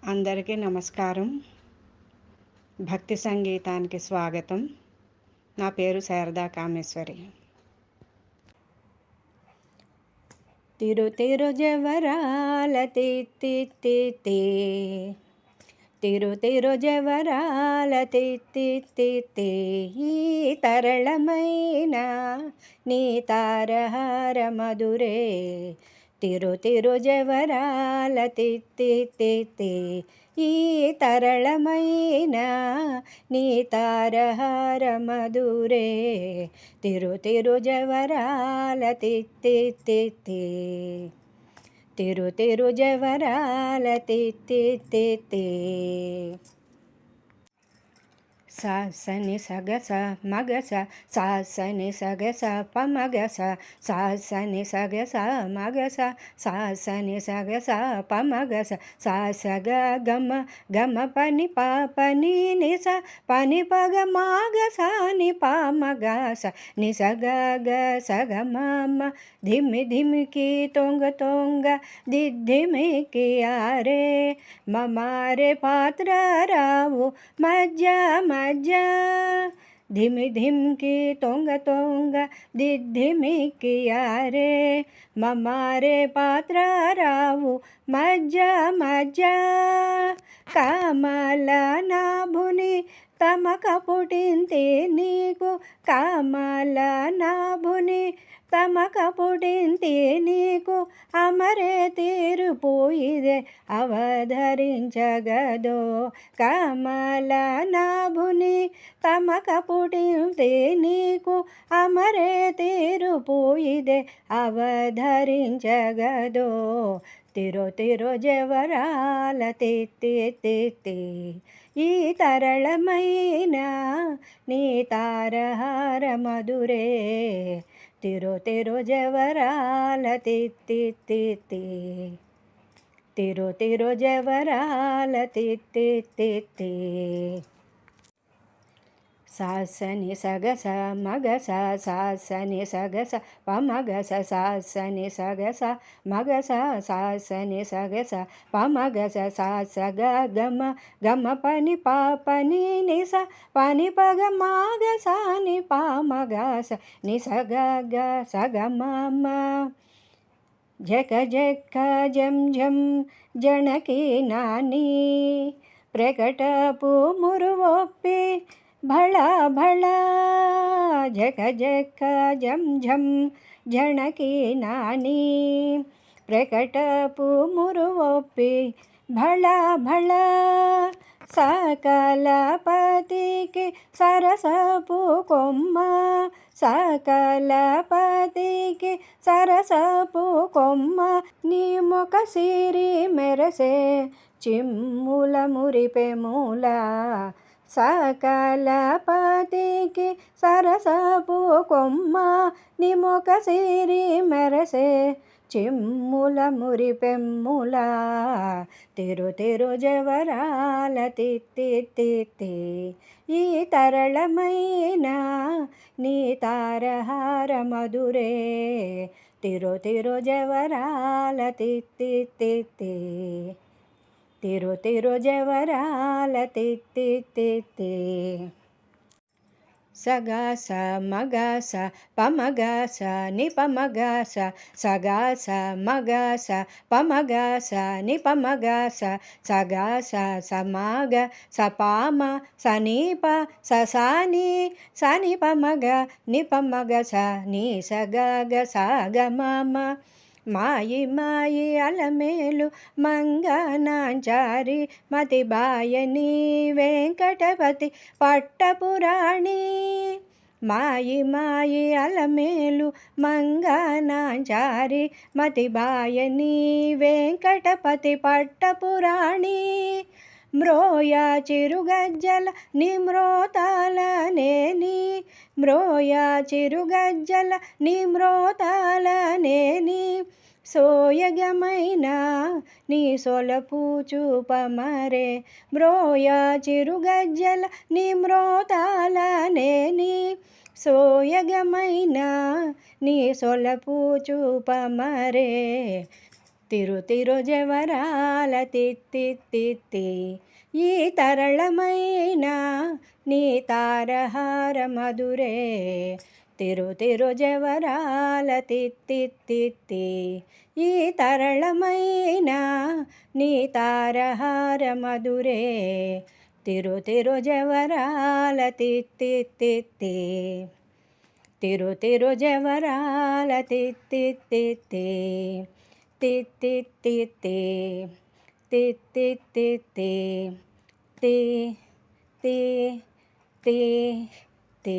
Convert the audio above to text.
అందరికీ నమస్కారం. భక్తి సంగీతానికి స్వాగతం. నా పేరు శారదా కామేశ్వరి. తిరు తిరు జవరాల తిత్తి తిరు తిరు జవరాల తిత్తి ఈ తరళమైన నీ తారహార మధురే తిరు తిరు జవరాల తిత్తి ఈ తరళమైన నీ తారహార మధురే తిరు తిరు జవరాల తిత్తి తిరు తిరు జవరాల తిత్తి సాసని సగస మగస సాసని సగస పమగస సాసని సగస మగస సాసని సగస పమగస సాసగ గమ గమ పని పాపని నిస పని పగ మాగస ని పామగస నిసగ గ సగ మమ ధిమి ధిమికి తొంగ తొంగ దిద్ధిమికి ఆరే మమారే పాత్ర రావు మజ్జ మజ్జ ధిమి ధిమ్కి తొంగ తొంగ దిద్ధిమికి యారే మమారే పాత్ర రావు మజ్జ మజ్జ కామల నాభుని తమక పుటింతే నీకు కామల నాభుని తమక పుటింతే నీకు అమరే తీరుపోయిదే అవధరించగదో కమల నాభుని తమక పుటింతే నీకు అమరే తీరుపోయిదే అవధరించగదో తిరు తిరు జవరాల తిత్తి ఈ తరళమైన నీ తారహార మధురే తిరు తిరు జవరాల తిత్తి తిరు తిరు జవరాల తిత్తి సాసని సగస మగస సాసని సగస పమగస సాసని సగస మగస సాసని సగస పమగస సాసగ గమ గమ పని పాపని నిస పని పగ మాగస ని పామగస నిసగ గ సగ మమ జక జక జం జం జనకి నాని ప్రకటపు మురువొప్పి భళ భళ జక జక జం జం జనకి నాని ప్రకటపు మురువొప్పి భళ భళ సకలపతికి సరసపు కొమ్మ సకలపతికి సరసపు కొమ్మ నీ ముఖ సిరి మెరసే చిమ్ముల మురిపె మూల సకలపతికి సరసపు కొమ్మ నీ ముఖ సిరి మెరసే చిమ్ముల మురిపెమ్ముల తిరు తిరు జవరాల తిత్తి ఈ తరళమైన నీ తారహార మధురే తిరు తిరు జవరాల తిత్తి తిరు తిరు జవరాల తిత్తి సగాస మగాస పమగాస నిపమగాస సగాస మగాస పమగాస నిపమగాస సగాస సమాగ సపామ సనీప ససాని సనిపమగ నిపమగస నీ సగగ సాగమమ మాయి మాయి అలమేలు మంగనాంచారి మతిబాయని వెంకటపతి పట్టపురాణి మాయి మాయి అలమేలు మంగనాంచారి మతిబాయని వెంకటపతి పట్టపురాణి మ్రోయ చిరుగజ్జల నిమ్రోతాల నేని మ్రోయ చిరుగజ్జల నిమ్రోతాల నేని సోయగమైన నీ సొలపు చూపమరే మ్రోయ చిరుగజ్జల నిమ్రోతాల నేని సోయగమైన నీ సొలపు చూపమరే తిరుతిరుజవరాల తిత్తిత్తిత్తి ఈ తరళమైన నీ తారహార మధురే తిరుతిరుజవరాల తిత్తిత్తిత్తి ఈ తరళమైన నీ తారహార మధురే తిరుతిరుజవరాల తిత్తిత్తిత్తి తిరుతిరుజవరాల తిత్తిత్తిత్తి తిత్తిత్తిత్తి తిత్తిత్తిత్తి తి తి తి తి